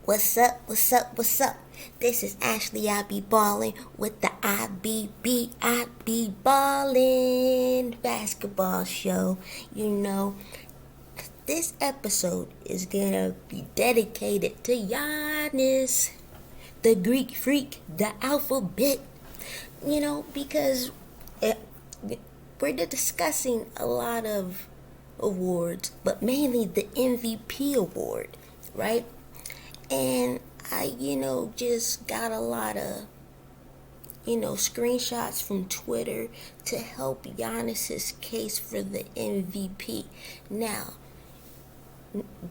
What's up, what's up, what's up? This is Ashley, I be ballin' with the I be ballin' basketball show. You know, this episode is gonna be dedicated to Giannis, the Greek freak, the alphabet. You know, because we're discussing a lot of awards, but mainly the MVP award, right? And I, just got a lot of, screenshots from Twitter to help Giannis's case for the MVP. Now,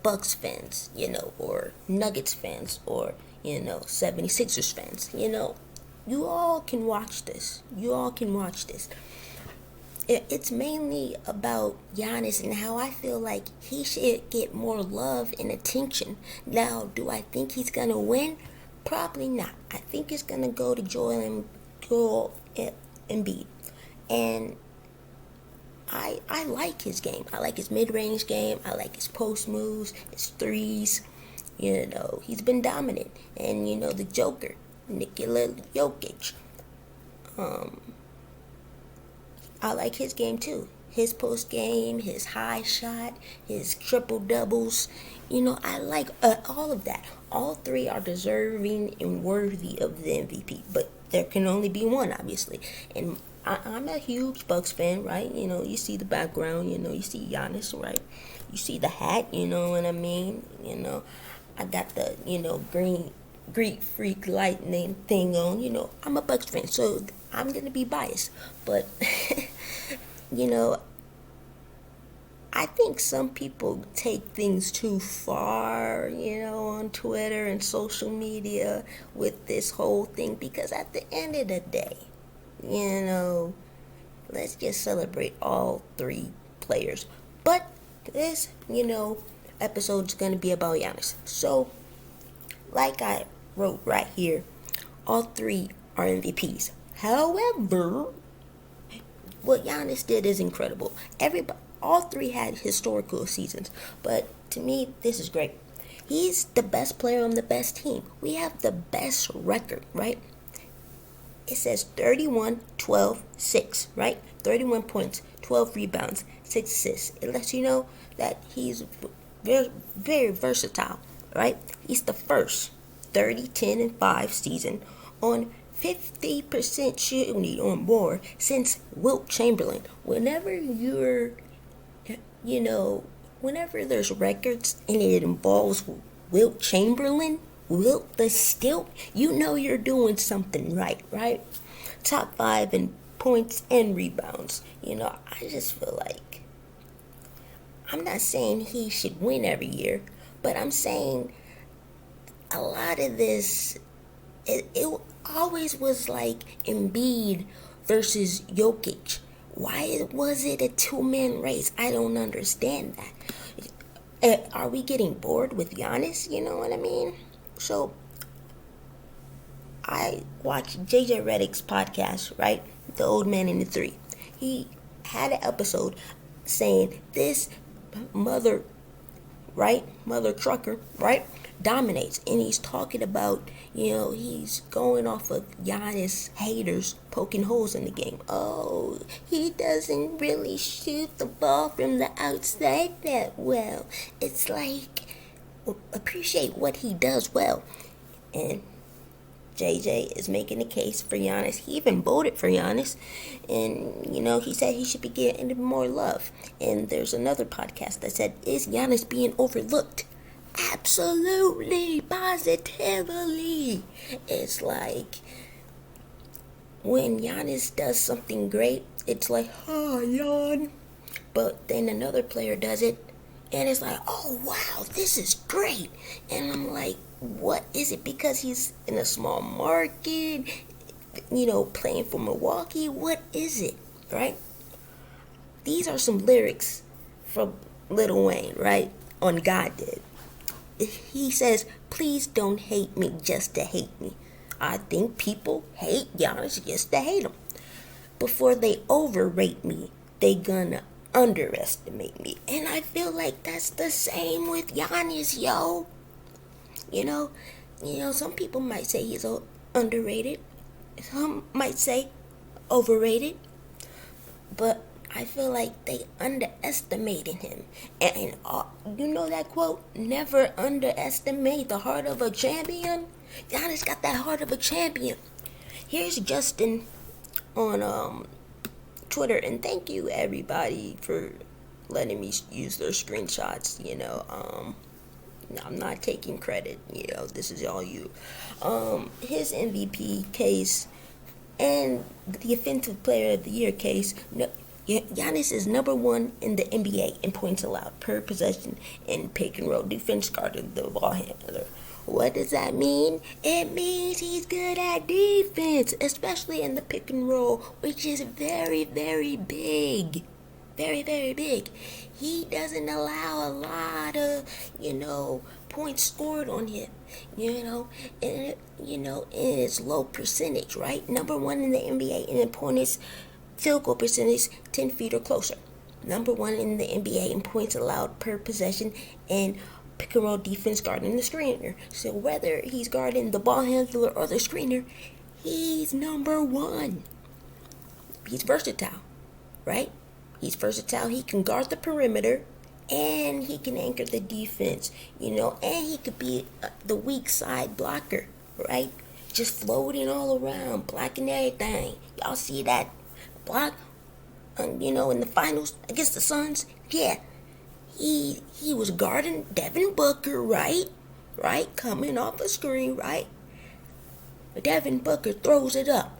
Bucks fans, or Nuggets fans, or, 76ers fans, you all can watch this. It's mainly about Giannis and how I feel like he should get more love and attention. Now, do I think he's going to win? Probably not. I think it's going to go to Joel Embiid. And I like his game. I like his mid-range game. I like his post moves, his threes. He's been dominant. And, the Joker, Nikolajokic. I like his game too. His post game, his high shot, his triple doubles. I like all of that. All three are deserving and worthy of the MVP, but there can only be one, obviously. And I'm a huge Bucks fan, right? You see the background, you see Giannis, right? You see the hat, you know what I mean? I got the, green Greek freak lightning thing on. I'm a Bucks fan, so I'm gonna be biased, but I think some people take things too far, on Twitter and social media with this whole thing, because at the end of the day, let's just celebrate all three players. But this, episode's gonna be about Giannis. So, like I wrote right here, all three are MVPs. However, what Giannis did is incredible. All three had historical seasons, but to me, this is great. He's the best player on the best team. We have the best record, right? It says 31, 12, 6, right? 31 points, 12 rebounds, 6 assists. It lets you know that he's very, very versatile, right? He's the first 30, 10, and 5 season on 50% shooting or more since Wilt Chamberlain. Whenever there's records and it involves Wilt Chamberlain, Wilt the Stilt, you're doing something right? Top 5 in points and rebounds. I just feel like, I'm not saying he should win every year, but I'm saying a lot of this, it always was like Embiid versus Jokic. Why was it a two-man race? I don't understand that. Are we getting bored with Giannis? You know what I mean? So, I watched JJ Redick's podcast, right? The Old Man and the Three. He had an episode saying this mother trucker, right, dominates, and he's talking about, he's going off of Giannis haters poking holes in the game. Oh, he doesn't really shoot the ball from the outside that well. It's like, appreciate what he does well. And JJ is making a case for Giannis. He even voted for Giannis, and he said he should be getting more love. And there's another podcast that said, is Giannis being overlooked? Absolutely, positively. It's like, when Giannis does something great, it's like, oh, Jan. But then another player does it, and it's like, oh, wow, this is great. And I'm like, what is it? Because he's in a small market, playing for Milwaukee? What is it, right? These are some lyrics from Lil Wayne, right? On God Did. He says, please don't hate me just to hate me. I think people hate Giannis just to hate him. Before they overrate me, they gonna underestimate me. And I feel like that's the same with Giannis, yo. You know, some people might say he's underrated. Some might say overrated. But I feel like they underestimated him. And you know that quote, never underestimate the heart of a champion? Giannis got that heart of a champion. Here's Justin on Twitter, and thank you everybody for letting me use their screenshots. I'm not taking credit. This is all you. His MVP case and the Defensive Player of the Year case. Giannis is number one in the NBA in points allowed per possession in pick and roll defense guarding the ball handler. What does that mean? It means he's good at defense, especially in the pick and roll, which is very, very big. Very, very big. He doesn't allow a lot of, points scored on him, and it's low percentage, right? Number one in the NBA in points, field goal percentage, 10 feet or closer. Number one in the NBA in points allowed per possession and pick and roll defense guarding the screener. So whether he's guarding the ball handler or the screener, he's number one. He's versatile, right? He's versatile. He can guard the perimeter, and he can anchor the defense, and he could be the weak side blocker, right? Just floating all around, blocking everything. Y'all see that block, in the finals against the Suns? Yeah. He was guarding Devin Booker, right? Right? Coming off a screen, right? Devin Booker throws it up.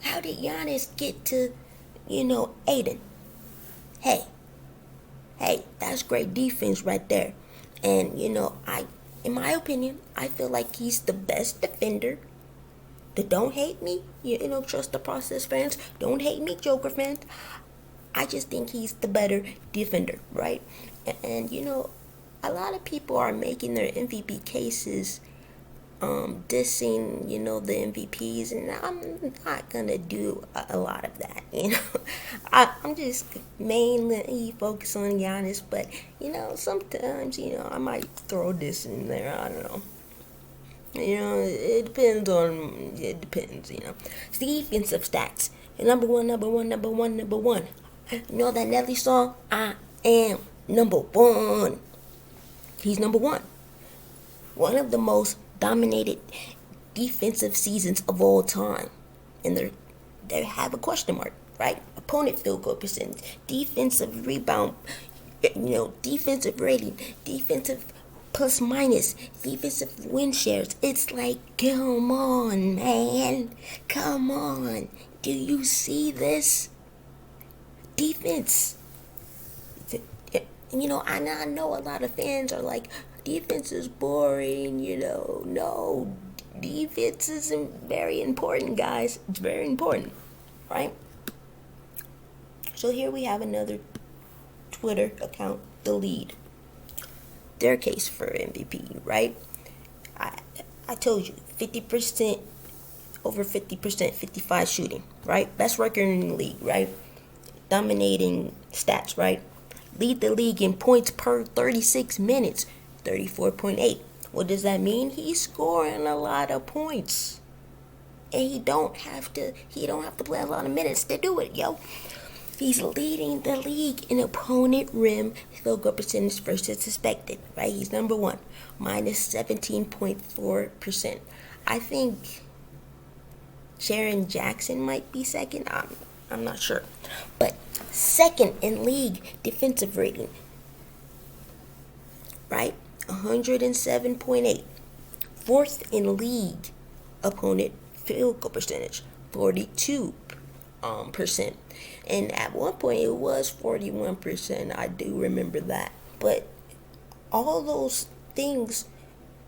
How did Giannis get to Aiden? Hey, that's great defense right there. And, in my opinion, I feel like he's the best defender. Don't hate me, trust the process fans. Don't hate me, Joker fans. I just think he's the better defender, right? And, a lot of people are making their MVP cases dissing, the MVPs, and I'm not gonna do a lot of that, I'm just mainly focused on Giannis, but, sometimes, I might throw this in there, I don't know. It depends. It's the defensive stats. Number one. You know that Nelly song? I am number one. He's number one. One of the most dominated defensive seasons of all time. And they have a question mark, right? Opponent field goal percentage, defensive rebound, defensive rating, defensive plus minus, defensive win shares. It's like, come on, man. Come on. Do you see this? Defense. I know a lot of fans are like, defense is boring, No, defense is very important, guys. It's very important, right? So here we have another Twitter account, The Lead. Their case for MVP, right? I told you, 50%, over 50%, 55 shooting, right? Best record in the league, right? Dominating stats, right? Lead the league in points per 36 minutes, 34.8. What does that mean? He's scoring a lot of points. And he don't have to play a lot of minutes to do it, yo. He's leading the league in opponent rim field goal percentage versus expected, right? He's number one, minus 17.4%. I think Sharon Jackson might be second. I'm not sure. But second in league defensive rating, right? 107.8. Fourth in league opponent field goal percentage, 42%. And at one point it was 41%. I do remember that. But all those things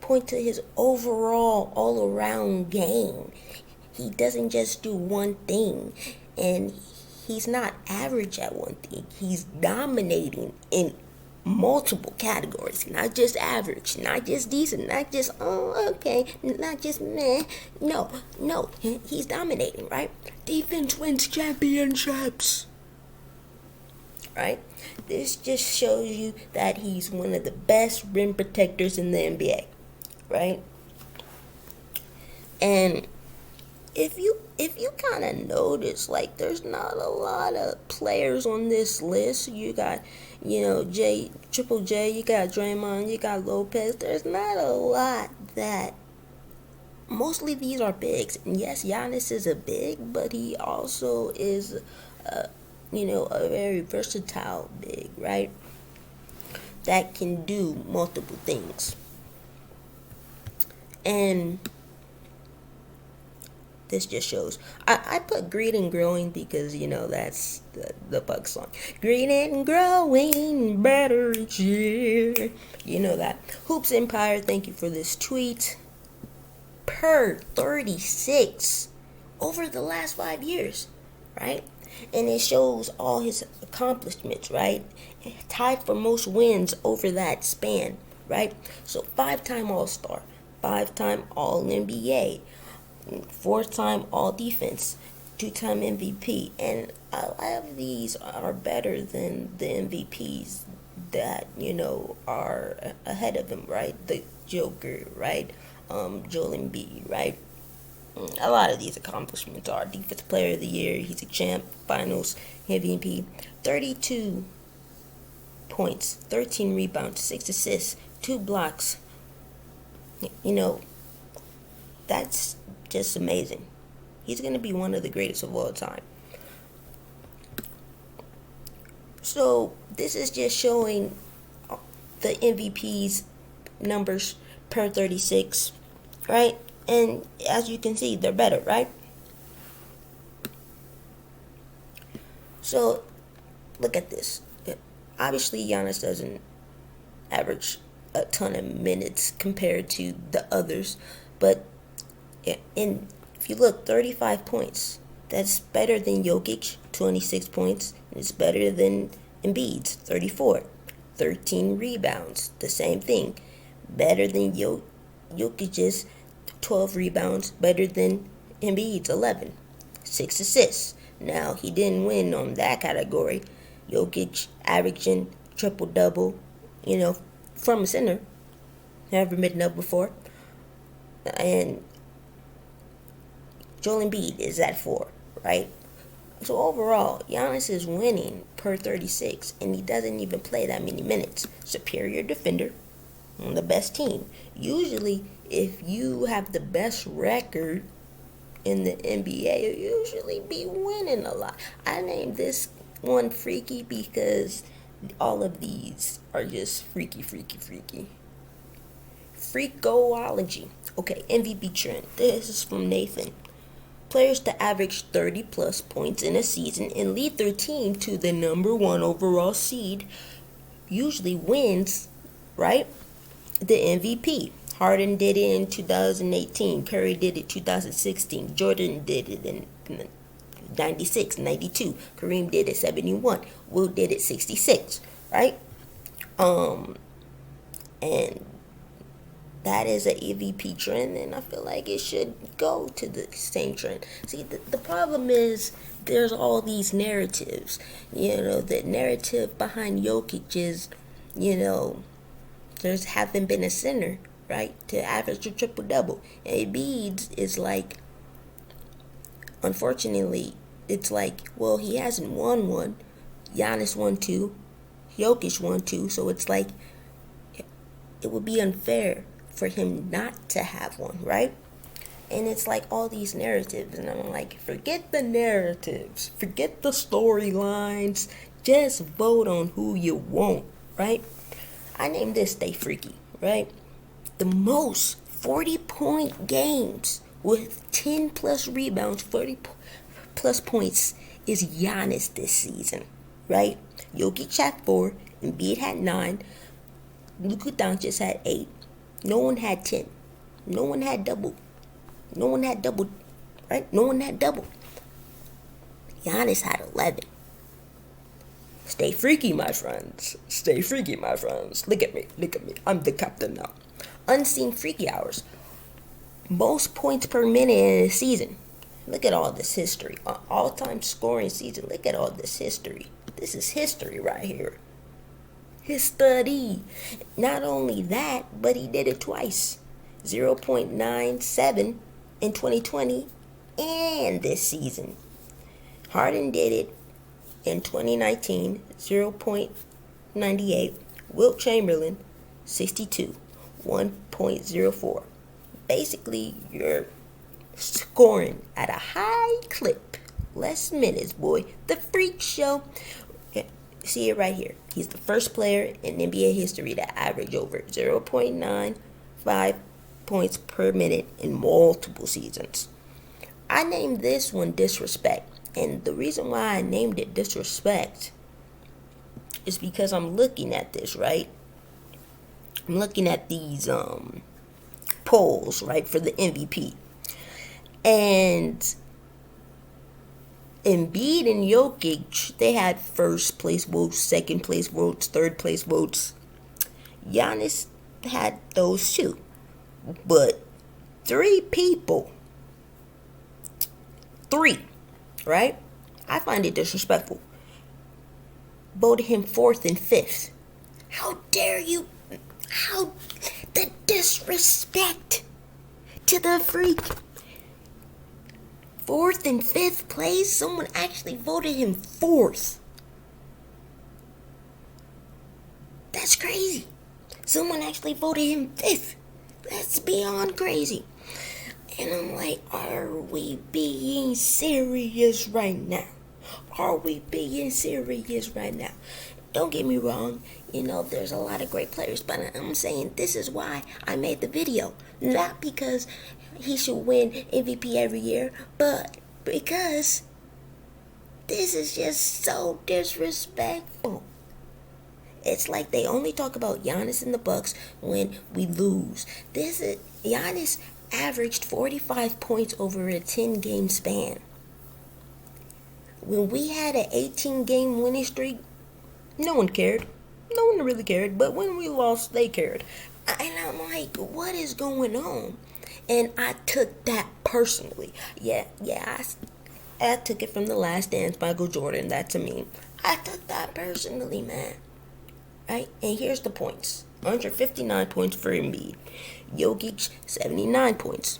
point to his overall all-around game. He doesn't just do one thing. And he's not average at one thing. He's dominating in multiple categories. Not just average, not just decent, not just, okay, not just meh. No, he's dominating, right? Defense wins championships. right? This just shows you that he's one of the best rim protectors in the NBA, right? And if you kind of notice, like, there's not a lot of players on this list. You got, Triple J, you got Draymond, you got Lopez. There's not a lot that. Mostly these are bigs, and yes, Giannis is a big, but he also is, a very versatile big, right? That can do multiple things. And this just shows. I put Green and Growing because, that's the Bucks song. Green and growing better each year. You know that. Hoops Empire, thank you for this tweet. Per 36 over the last 5 years, right? And it shows all his accomplishments, right? Tied for most wins over that span, right? So 5-time All-Star, 5-time All-NBA, 4-time All-Defense, 2-time MVP, and a lot of these are better than the MVPs that, are ahead of him, right? The Joker, right? Joelembiid, right? A lot of these accomplishments are Defensive Player of the Year. He's a champ, Finals MVP, 32 points, 13 rebounds, 6 assists, 2 blocks. That's just amazing. He's going to be one of the greatest of all time. So this is just showing the MVP's numbers per 36, right? And as you can see, they're better, right? So look at this. Obviously, Giannis doesn't average a ton of minutes compared to the others, but if you look, 35 points. That's better than Jokic, 26 points. It's better than Embiid's, 34. 13 rebounds, the same thing. Better than Jokic's, 12 rebounds. Better than Embiid's, 11. 6 assists. Now, he didn't win on that category. Jokic averaging triple-double, from a center. Never been up before. And Joel Embiid is at 4, right? So overall, Giannis is winning per 36, and he doesn't even play that many minutes. Superior defender on the best team. Usually, if you have the best record in the NBA, you usually be winning a lot. I named this one freaky because all of these are just freaky. Freakology. Okay, MVP trend. This is from Nathan. Players to average 30 plus points in a season and lead their team to the number 1 overall seed usually wins, right? The MVP. Harden did it in 2018. Curry did it 2016. Jordan did it in 96, 92. Kareem did it 71. Will did it 66, right? And that is an EVP trend, and I feel like it should go to the same trend. See, the problem is there's all these narratives. The narrative behind Jokic is, there's haven't been a center, right, to average a triple-double. And Embiid is like, unfortunately, it's like, well, he hasn't won one. Giannis won 2. Jokic won 2. So it's like, it would be unfair for him not to have one, right? And it's like all these narratives, and I'm like, forget the narratives, forget the storylines, just vote on who you want, right? I named this Stay Freaky, right? The most 40-point games with 10 plus rebounds, 40 plus points is Giannis this season, right? Jokic had 4, Embiid had 9, Luka Doncic had 8. No one had 10. No one had double. Right? No one had double. Giannis had 11. Stay freaky, my friends. Stay freaky, my friends. Look at me. I'm the captain now. Unseen freaky hours. Most points per minute in a season. Look at all this history. All-time scoring season. Look at all this history. This is history right here. His study. Not only that, but he did it twice. 0.97 in 2020 and this season. Harden did it in 2019, 0.98. Wilt Chamberlain, 62, 1.04. Basically, you're scoring at a high clip. Less minutes, boy. The freak show. See it right here. He's the first player in NBA history to average over 0.95 points per minute in multiple seasons. I named this one Disrespect. And the reason why I named it Disrespect is because I'm looking at this, right? I'm looking at these polls, right, for the MVP. And Embiid and Jokic, they had first place votes, second place votes, third place votes. Giannis had those too. But three, right? I find it disrespectful. Voted him fourth and fifth. How dare you? How the disrespect to the freak. Fourth and fifth place, someone actually voted him fourth. That's crazy. Someone actually voted him fifth. That's beyond crazy. And I'm like, are we being serious right now? Are we being serious right now? Don't get me wrong, there's a lot of great players, but I'm saying this is why I made the video. Not because he should win MVP every year, but because this is just so disrespectful. It's like they only talk about Giannis and the Bucks when we lose. Giannis averaged 45 points over a 10-game span. When we had an 18-game winning streak, no one cared. No one really cared. But when we lost, they cared. And I'm like, what is going on? And I took that personally. I took it from The Last Dance, Michael Jordan. That's a meme. I took that personally, man. Right? And here's the points. 159 points for Embiid. Jokic, 79 points.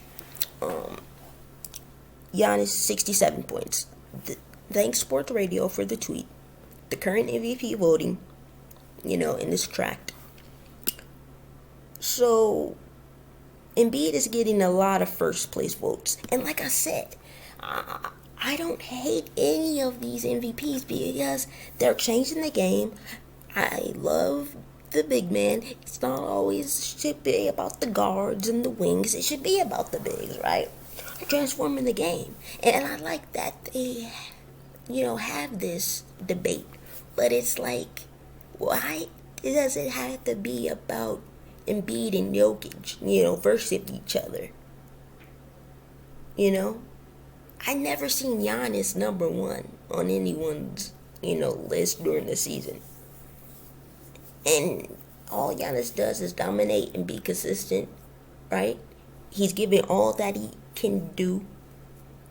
Giannis, 67 points. Thanks Sports Radio for the tweet. The current MVP voting, in this tract. So, Embiid is getting a lot of first place votes. And like I said, I don't hate any of these MVPs because they're changing the game. I love the big man. It's not always should be about the guards and the wings. It should be about the bigs, right? Transforming the game. And I like that they, have this debate. But it's like, why does it have to be about Embiid and Jokic, versus each other? I never seen Giannis number one on anyone's, list during the season. And all Giannis does is dominate and be consistent, right? He's giving all that he can do,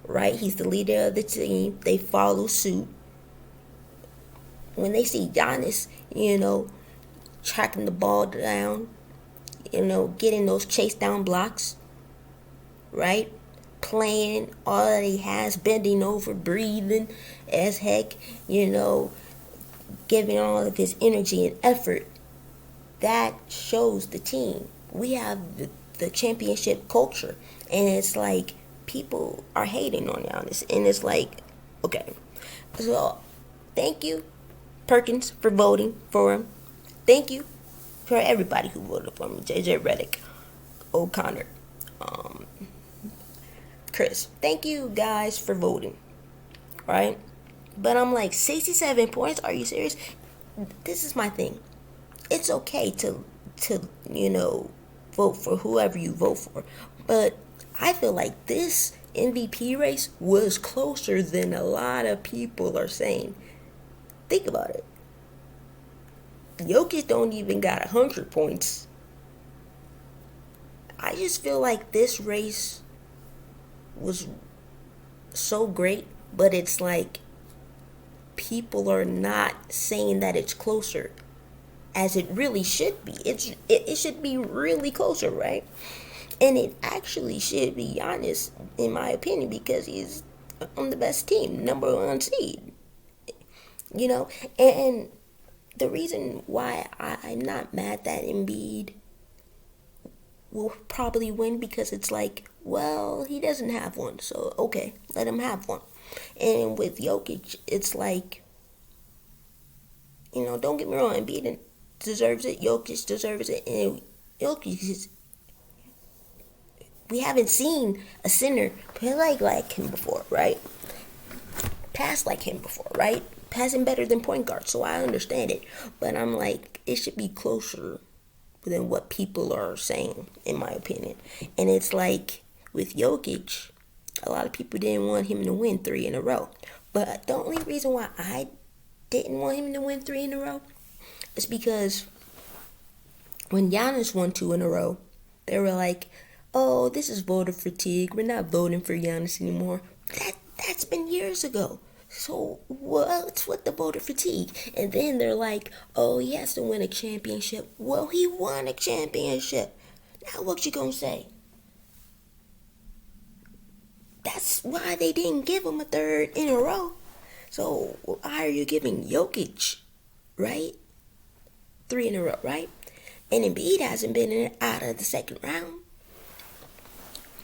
right? He's the leader of the team. They follow suit. When they see Giannis, tracking the ball down, getting those chase down blocks, right? Playing all that he has, bending over, breathing as heck, giving all of his energy and effort, that shows the team. We have the championship culture, and it's like people are hating on Giannis, and it's like, okay, so thank you, Perkins, for voting for him. Thank you for everybody who voted for me. JJ Redick, O'Connor, Chris. Thank you guys for voting, right? But I'm like, 67 points? Are you serious? This is my thing. It's okay to vote for whoever you vote for. But I feel like this MVP race was closer than a lot of people are saying. Think about it. Jokic don't even got 100 points. I just feel like this race was so great, but it's like people are not saying that it's closer as it really should be. It should be really closer, right? And it actually should be Giannis, in my opinion, because he's on the best team, number one seed. You know, and the reason why I'm not mad that Embiid will probably win, because it's like, well, he doesn't have one, so okay, let him have one. And with Jokic, it's like, don't get me wrong, Embiid deserves it, Jokic deserves it, and Jokic is, we haven't seen a center play like him before, right? Pass like him before, right? Passing better than point guard, so I understand it. But I'm like, it should be closer than what people are saying, in my opinion. And it's like, with Jokic, a lot of people didn't want him to win 3 in a row. But the only reason why I didn't want him to win 3 in a row is because when Giannis won 2 in a row, they were like, oh, this is voter fatigue. We're not voting for Giannis anymore. That's been years ago. So what's with the voter fatigue? And then they're like, oh, he has to win a championship. Well, he won a championship. Now what you gonna say? That's why they didn't give him a 3rd in a row. So why are you giving Jokic, right? 3 in a row, right? And Embiid hasn't been out of the 2nd round.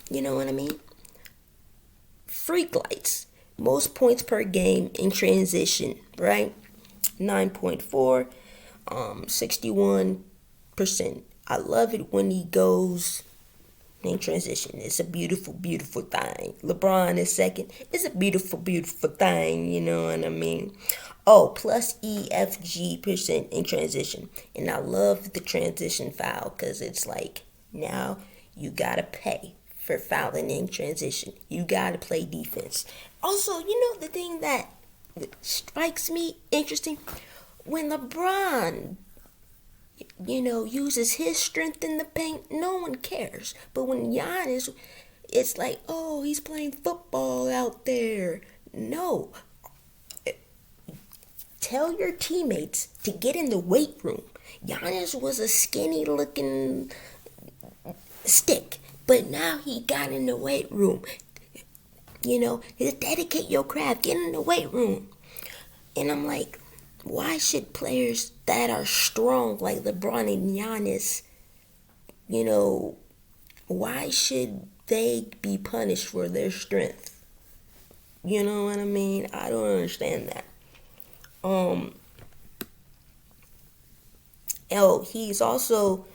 You know what I mean? Freak lights. Most points per game in transition, right? 9.4, 61%. I love it when he goes in transition. It's a beautiful, beautiful thing. LeBron is 2nd. It's a beautiful, beautiful thing. You know what I mean? Oh, plus EFG% in transition. And I love the transition foul, because it's like, now you gotta pay for fouling in transition. You gotta play defense. Also, the thing that strikes me interesting, when LeBron, uses his strength in the paint, no one cares. But when Giannis, it's like, oh, he's playing football out there. No. Tell your teammates to get in the weight room. Giannis was a skinny looking stick, but now he got in the weight room. Dedicate your craft, get in the weight room. And I'm like, why should players that are strong like LeBron and Giannis, why should they be punished for their strength? You know what I mean? I don't understand that. He's also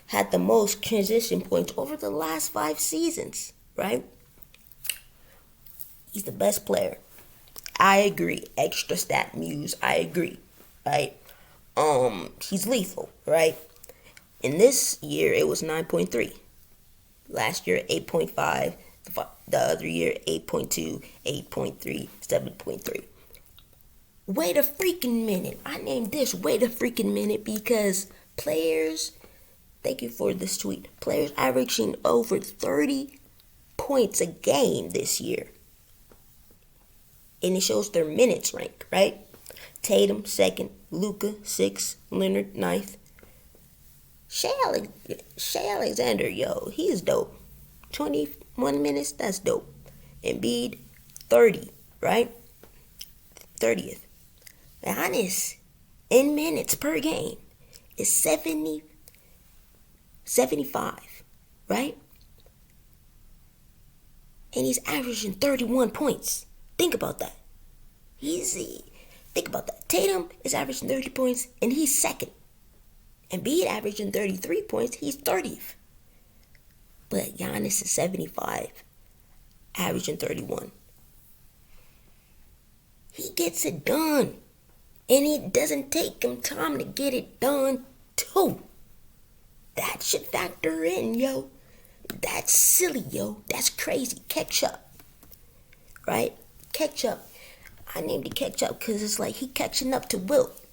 had the most transition points over the last 5 seasons, right? He's the best player. I agree. Extra stat muse. I agree. Right? He's lethal, right? In this year, it was 9.3. Last year, 8.5. The other year, 8.2, 8.3, 7.3. Wait a freaking minute. I named this Wait a freaking minute because players, thank you for this tweet, players averaging over 30 points a game this year. And it shows their minutes rank, right? Tatum, 2nd. Luka, 6th. Leonard, 9th. Shea Alexander, yo, he's dope. 21 minutes, that's dope. Embiid, 30, right? 30th. Giannis, in minutes per game, is 75, right? And he's averaging 31 points. Think about that. Think about that. Tatum is averaging 30 points, and he's 2nd. Embiid averaging 33 points, he's 30th. But Giannis is 75, averaging 31. He gets it done. And it doesn't take him time to get it done, too. That should factor in, yo. That's silly, yo. That's crazy. Ketchup. Right? Ketchup. I named it Ketchup because it's like he catching up to Wilt.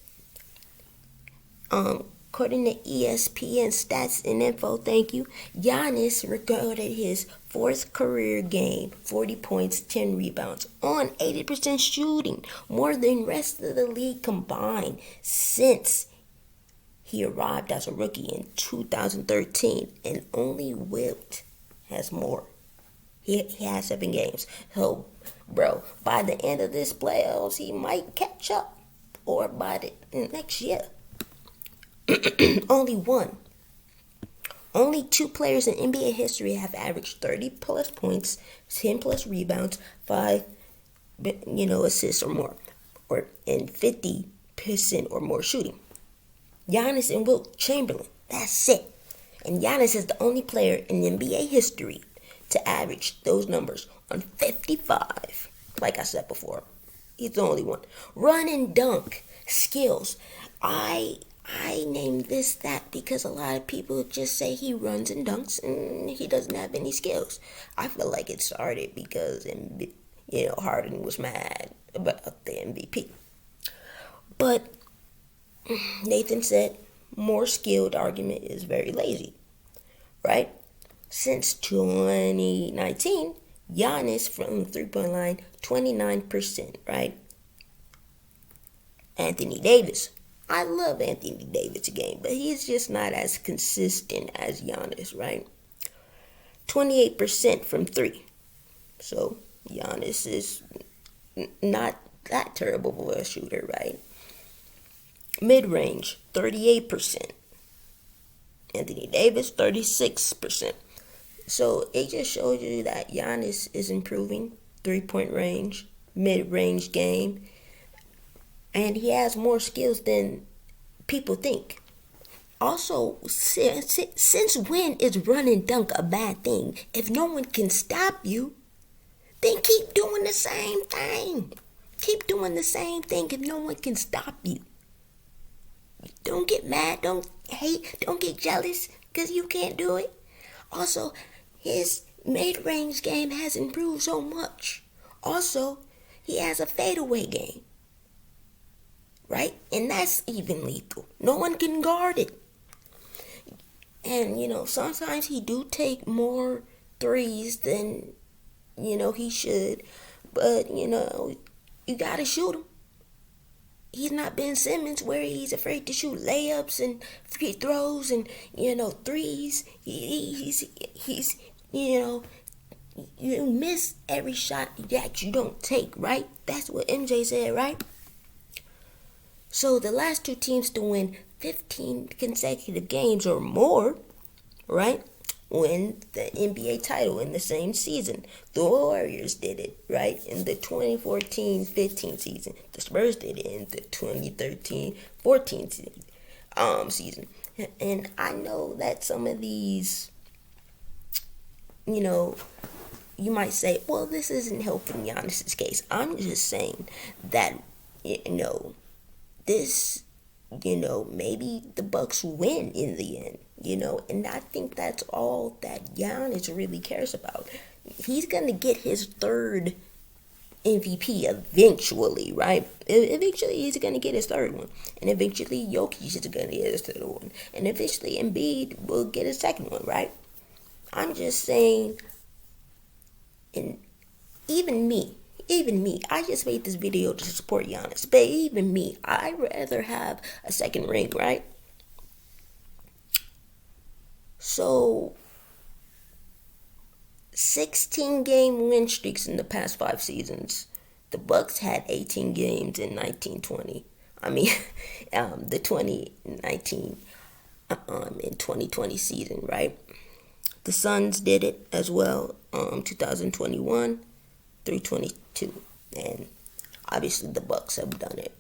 According to ESPN stats and info, thank you, Giannis recorded his fourth career game, 40 points, 10 rebounds, on 80% shooting, more than the rest of the league combined since he arrived as a rookie in 2013, and only Wilt has more. He has 7 games. So, bro, by the end of this playoffs, he might catch up, or by the next year. Only 2 players in NBA history have averaged 30 plus points, 10 plus rebounds, 5 assists or more, and 50% or more shooting. Giannis and Wilt Chamberlain. That's it. And Giannis is the only player in NBA history to average those numbers on 55. Like I said before, he's the only one. Run and dunk skills. I named this that because a lot of people just say he runs and dunks and he doesn't have any skills. I feel like it started because Harden was mad about the MVP. But Nathan said more skilled argument is very lazy, right? Since 2019, Giannis from the 3-point line, 29%, right? Anthony Davis. I love Anthony Davis' game, but he's just not as consistent as Giannis, right? 28% from 3. So Giannis is not that terrible of a shooter, right? Mid-range, 38%. Anthony Davis, 36%. So it just shows you that Giannis is improving 3-point range, mid-range game, and he has more skills than people think. Also, since when is run and dunk a bad thing? If no one can stop you, then keep doing the same thing. Keep doing the same thing if no one can stop you. Don't get mad, don't hate, don't get jealous because you can't do it. Also, his mid-range game has improved so much. Also, he has a fadeaway game. Right? And that's even lethal. No one can guard it. And, sometimes he do take more threes than, he should. But, you got to shoot him. He's not Ben Simmons where he's afraid to shoot layups and free throws and, threes. He's you miss every shot that you don't take, right? That's what MJ said, right? So the last 2 teams to win 15 consecutive games or more, right, win the NBA title in the same season. The Warriors did it, right, in the 2014-15 season. The Spurs did it in the 2013-14 season. And I know that some of these, you might say, well, this isn't helping Giannis's case. I'm just saying that, this, maybe the Bucks win in the end, and I think that's all that Giannis really cares about. He's going to get his 3rd MVP eventually, right? Eventually he's going to get his 3rd one, and eventually Jokic is going to get his 3rd one, and eventually Embiid will get his 2nd one, right? I'm just saying, and even me, I just made this video to support Giannis, but even me, I'd rather have a 2nd ring, right? So, 16-game win streaks in the past 5 seasons. The Bucks had 18 games in 1920. The 2019 and 2020 season, right? The Suns did it as well, 2021 through 22, and obviously the Bucks have done it.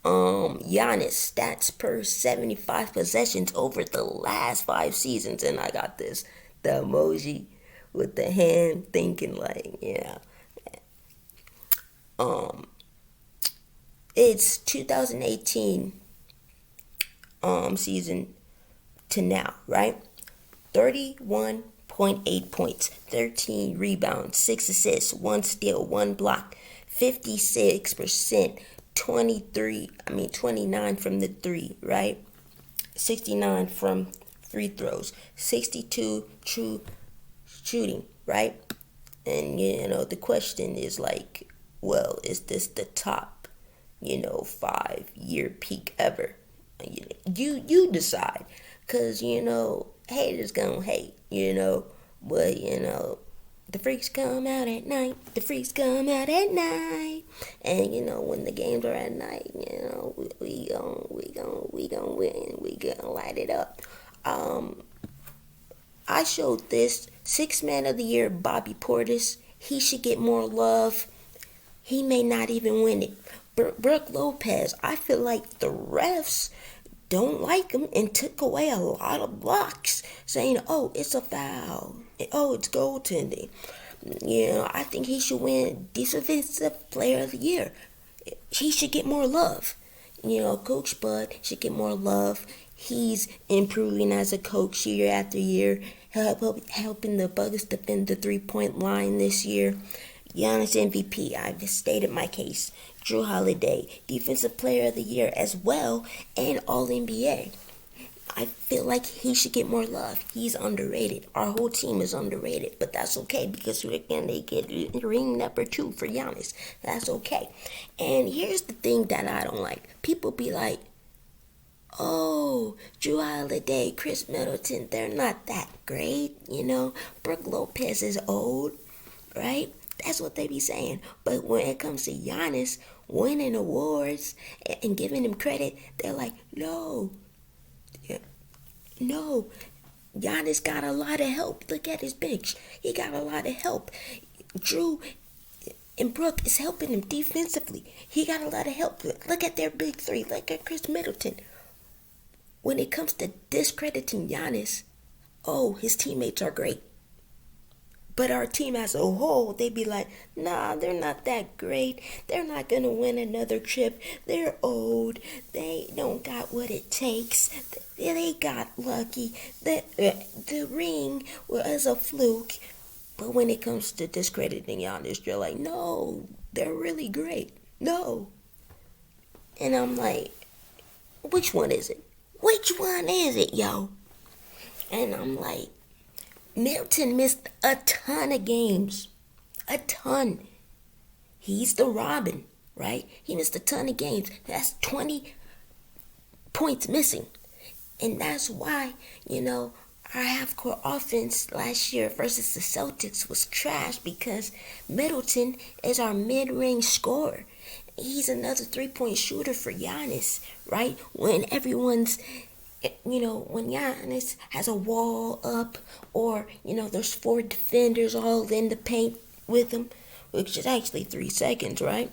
Giannis stats per 75 possessions over the last 5 seasons, and I got the emoji with the hand thinking like, yeah. It's 2018 season to now, right? 31.8 points, 13 rebounds, 6 assists, 1 steal, 1 block, 56%, 29 from the 3, right? 69 from free throws, 62 true shooting, right? And the question is like, well, is this the top 5-year peak ever? You decide, cause haters gonna hate, but the freaks come out at night. The freaks come out at night, and when the games are at night, we gon' win. We gonna light it up. I showed this 6 Man of the Year, Bobby Portis. He should get more love. He may not even win it. Brook Lopez, I feel like the refs don't like him and took away a lot of blocks, saying, "Oh, it's a foul. Oh, it's goaltending." I think he should win Defensive Player of the Year. He should get more love. Coach Bud should get more love. He's improving as a coach year after year, helping the Bucks defend the 3-point line this year. Giannis MVP, I've stated my case. Jrue Holiday, Defensive Player of the Year as well, and All-NBA. I feel like he should get more love. He's underrated. Our whole team is underrated, but that's okay because we're gonna get ring number 2 for Giannis. That's okay. And here's the thing that I don't like. People be like, "Oh, Jrue Holiday, Chris Middleton, they're not that great, Brook Lopez is old, right?" That's what they be saying. But when it comes to Giannis winning awards and giving him credit, they're like, no, Giannis got a lot of help. Look at his bench. He got a lot of help. Jrue and Brook is helping him defensively. He got a lot of help. Look at their big three. Look at Chris Middleton. When it comes to discrediting Giannis, his teammates are great. But our team as a whole, they be like, nah, they're not that great. They're not going to win another chip. They're old. They don't got what it takes. They got lucky. The ring was a fluke. But when it comes to discrediting Giannis, they're like, no, they're really great. No. And I'm like, which one is it? Which one is it, yo? And I'm like, Middleton missed a ton of games. A ton. He's the Robin, right? He missed a ton of games. That's 20 points missing. And that's why, our half-court offense last year versus the Celtics was trash because Middleton is our mid-range scorer. He's another 3-point shooter for Giannis, right? When everyone's when Giannis has a wall up or, there's 4 defenders all in the paint with him, which is actually 3 seconds, right?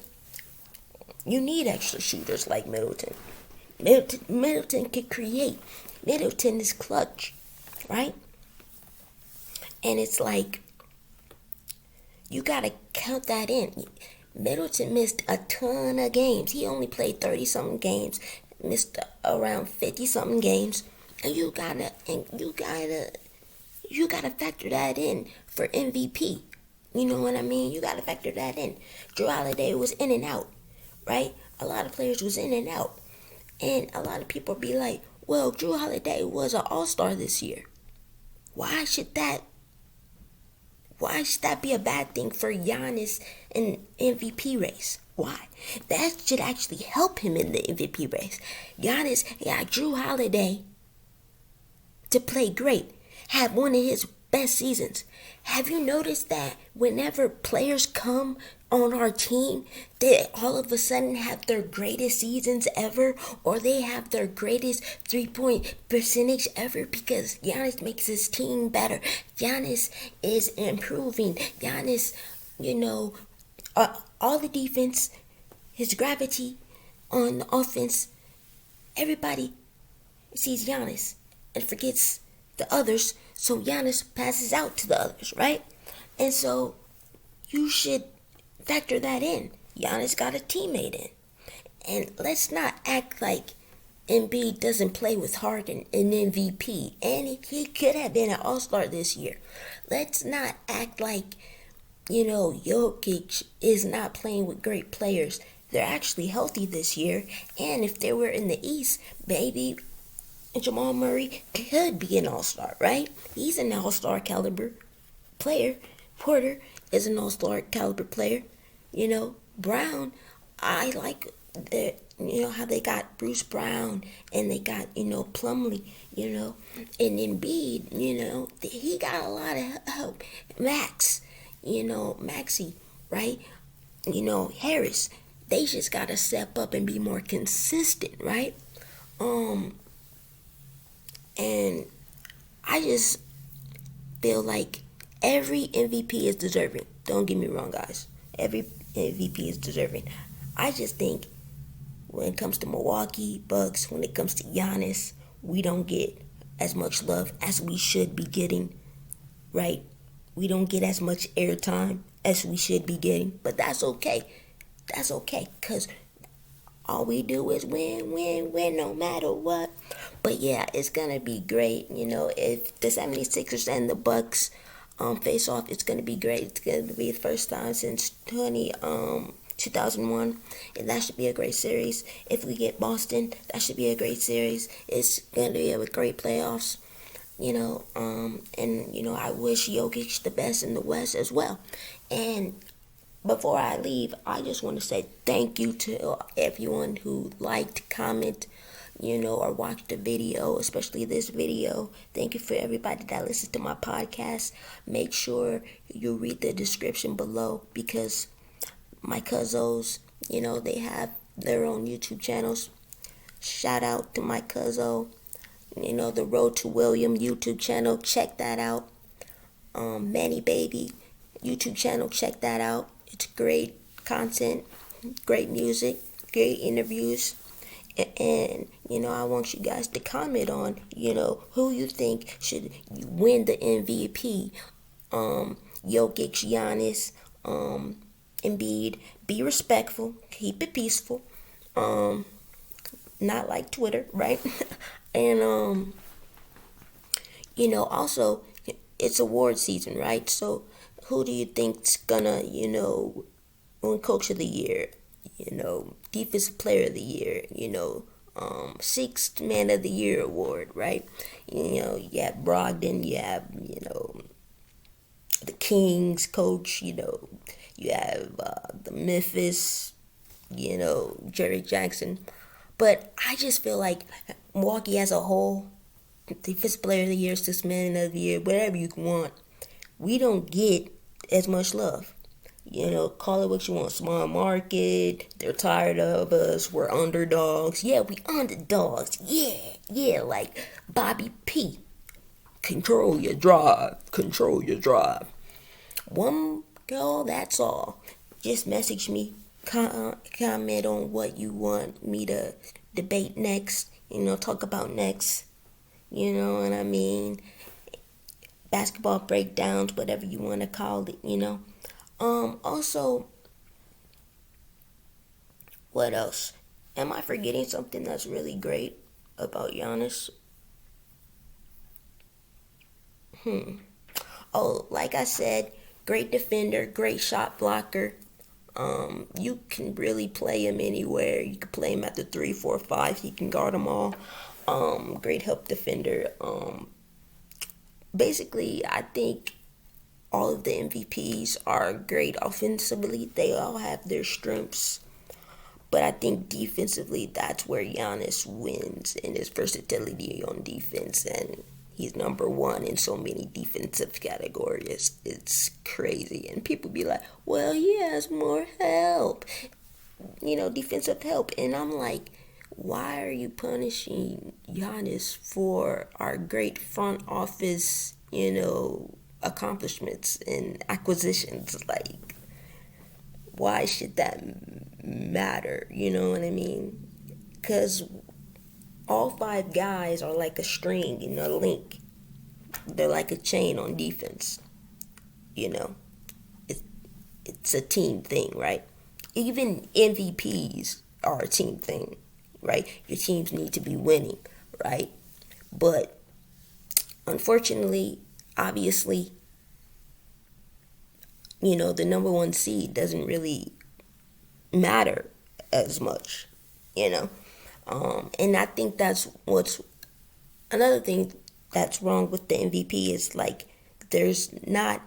You need extra shooters like Middleton. Middleton can create. Middleton is clutch, right? And it's like, you got to count that in. Middleton missed a ton of games. He only played 30-something games. Missed around 50-something games, and you gotta factor that in for MVP. You know what I mean? You gotta factor that in. Jrue Holiday was in and out, right? A lot of players was in and out, and a lot of people be like, "Well, Jrue Holiday was an All-Star this year. Why should that be a bad thing for Giannis in MVP race? Why? That should actually help him in the MVP race. Giannis got Jrue Holiday to play great, have one of his best seasons. Have you noticed that whenever players come on our team, they all of a sudden have their greatest seasons ever, or they have their greatest 3-point percentage ever because Giannis makes his team better. Giannis is improving. Giannis, all the defense, his gravity on the offense, everybody sees Giannis and forgets the others, so Giannis passes out to the others, right? And so you should factor that in. Giannis got a teammate in. And let's not act like Embiid doesn't play with Harden in MVP, and he could have been an All-Star this year. Let's not act like Jokic is not playing with great players. They're actually healthy this year, and if they were in the East, maybe And Jamal Murray could be an all-star, right? He's an all-star caliber player. Porter is an all-star caliber player. Brown, I like that. How they got Bruce Brown and they got Plumlee. And Embiid. He got a lot of help. Max, Maxie, right? Harris. They just gotta step up and be more consistent, right? And I just feel like every MVP is deserving. Don't get me wrong, guys. Every MVP is deserving. I just think when it comes to Milwaukee Bucks, when it comes to Giannis, we don't get as much love as we should be getting, right? We don't get as much airtime as we should be getting, but that's okay. That's okay, because all we do is win, win, win, no matter what. But yeah, it's going to be great. If the 76ers and the Bucks face off, it's going to be great. It's going to be the first time since 2001, and that should be a great series. If we get Boston, that should be a great series. It's going to be a great playoffs. I wish Jokic the best in the West as well. And before I leave, I just want to say thank you to everyone who liked, comment, or watched the video, especially this video. Thank you for everybody that listens to my podcast. Make sure you read the description below because my cousins, they have their own YouTube channels. Shout out to my cousin, the Road to William YouTube channel. Check that out. Manny Baby YouTube channel. Check that out. It's great content, great music, great interviews. And I want you guys to comment on, who you think should win the MVP. Jokic, Giannis, Embiid. Be respectful. Keep it peaceful. Not like Twitter, right? And, also, it's award season, right? So, who do you think's gonna, win Coach of the Year? Defensive Player of the Year, Sixth Man of the Year award, right? You have Brogdon, you have, the Kings coach, you have the Memphis, Jerry Jackson. But I just feel like Milwaukee as a whole, Defensive Player of the Year, Sixth Man of the Year, whatever you want, we don't get as much love. Call it what you want. Small market. They're tired of us. We're underdogs. Yeah, we underdogs. Yeah, like Bobby P. Control your drive. Control your drive. One girl, that's all. Just message me. Comment on what you want me to debate next. Talk about next. You know what I mean? Basketball breakdowns, whatever you want to call it, Also, what else? Am I forgetting something that's really great about Giannis? Oh, like I said, great defender, great shot blocker. You can really play him anywhere. You can play him at the 3, 4, 5. He can guard them all. Great help defender. Basically, I think all of the MVPs are great offensively. They all have their strengths. But I think defensively, that's where Giannis wins in his versatility on defense. And he's number one in so many defensive categories. It's crazy. And people be like, well, he has more help. Defensive help. And I'm like, why are you punishing Giannis for our great front office, accomplishments and acquisitions? Like, why should that matter? You know what I mean? Because all 5 guys are like a string, a link. They're like a chain on defense. It's a team thing, right? Even MVPs are a team thing, right? Your teams need to be winning, right? But unfortunately, obviously, the number 1 seed doesn't really matter as much, And I think that's what's another thing that's wrong with the MVP is like there's not,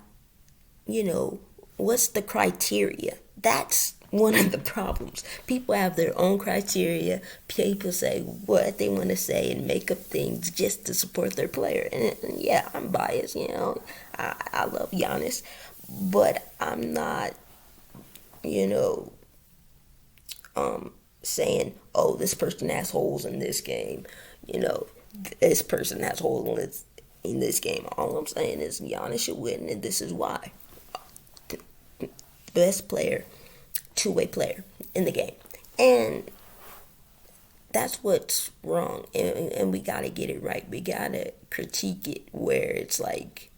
what's the criteria? That's one of the problems. People have their own criteria. People say what they want to say and make up things just to support their player. And yeah, I'm biased, I love Giannis, but I'm not, you know, saying, oh, this person has holes in this game. This person has holes in this game. All I'm saying is Giannis should win, and this is why. The best player, two-way player in the game. And that's what's wrong. And we got to get it right. We got to critique it where it's like,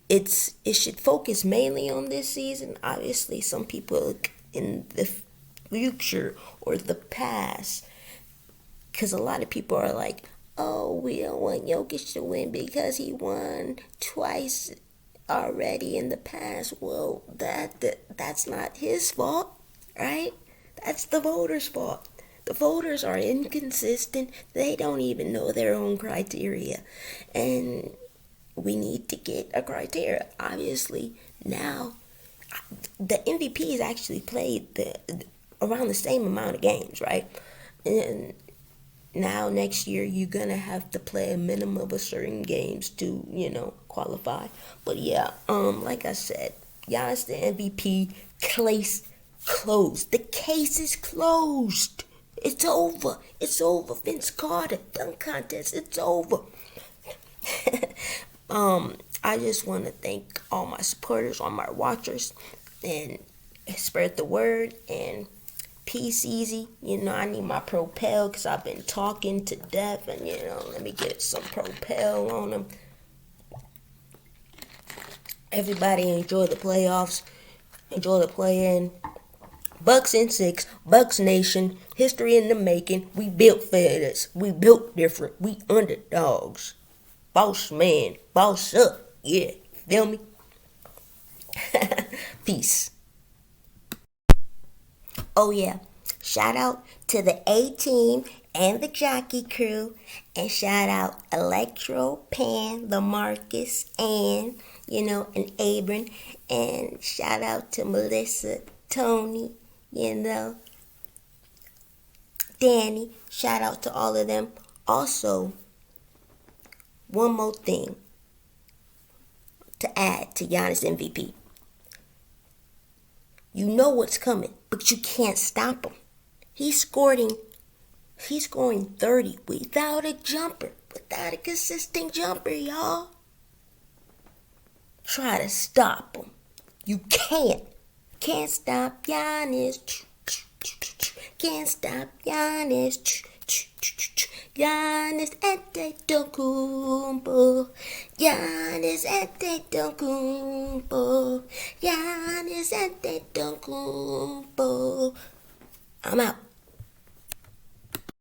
it should focus mainly on this season. Obviously, some people in the future or the past, because a lot of people are like, oh, we don't want Jokic to win because he won twice already in the past. Well, that's not his fault, right? That's the voters' fault. The voters are inconsistent. They don't even know their own criteria. And we need to get a criteria. Obviously, now the MVP is actually played around the same amount of games, right? And now next year you're gonna have to play a minimum of a certain games to qualify. But yeah, like I said, Giannis the MVP. Case closed. The case is closed. It's over. It's over. Vince Carter dunk contest. It's over. I just want to thank all my supporters, all my watchers, and spread the word. And peace easy. I need my Propel because I've been talking to death, and let me get some Propel on them. Everybody enjoy the playoffs. Enjoy the play-in. Bucks in 6. Bucks Nation. History in the making. We built for this. We built different. We underdogs. Boss man. Boss up. Yeah. Feel me? Peace. Oh yeah. Shout out to the A-Team and the Jockey Crew. And shout out Electro, Pan, LaMarcus, and Abram. And shout out to Melissa, Tony, Danny. Shout out to all of them. Also, one more thing to add to Giannis MVP. You know what's coming, but you can't stop him. He's scoring 30 without a jumper, without a consistent jumper, y'all. Try to stop him. You can't. Can't stop Giannis. Can't stop Giannis. Giannis Antetokounmpo. Giannis Antetokounmpo. Giannis Antetokounmpo. I'm out.